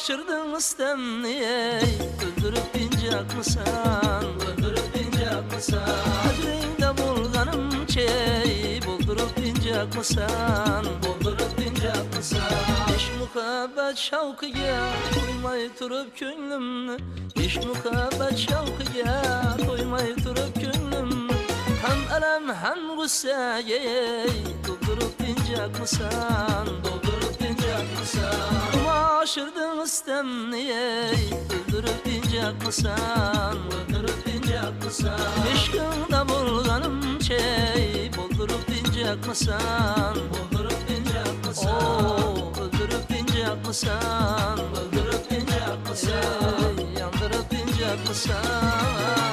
aşırdın istemni, öldürüp dinecek mısan, öldürüp dinecek mısan? Hacrinde bulganım çey, buldurup dinecek mısan, buldurup dinecek mısan? İş muhabbet şavkıya, koymay turup könlümnü, İş muhabbet şavkıya, koymay turup könlümnü. Hem elem hem gusseye, doldurup dinecek mısan, doldurup dinecek mısan? Aşırdın istemniye, öldürüp dinecek mısan, öldürüp dinecek mısan? İşkında bulganım çey, buldurup dinecek mısan, buldurup dinecek mısan? Öldürüp dinecek mısan, öldürüp dinecek mısan? Yandırıp dinecek mısan?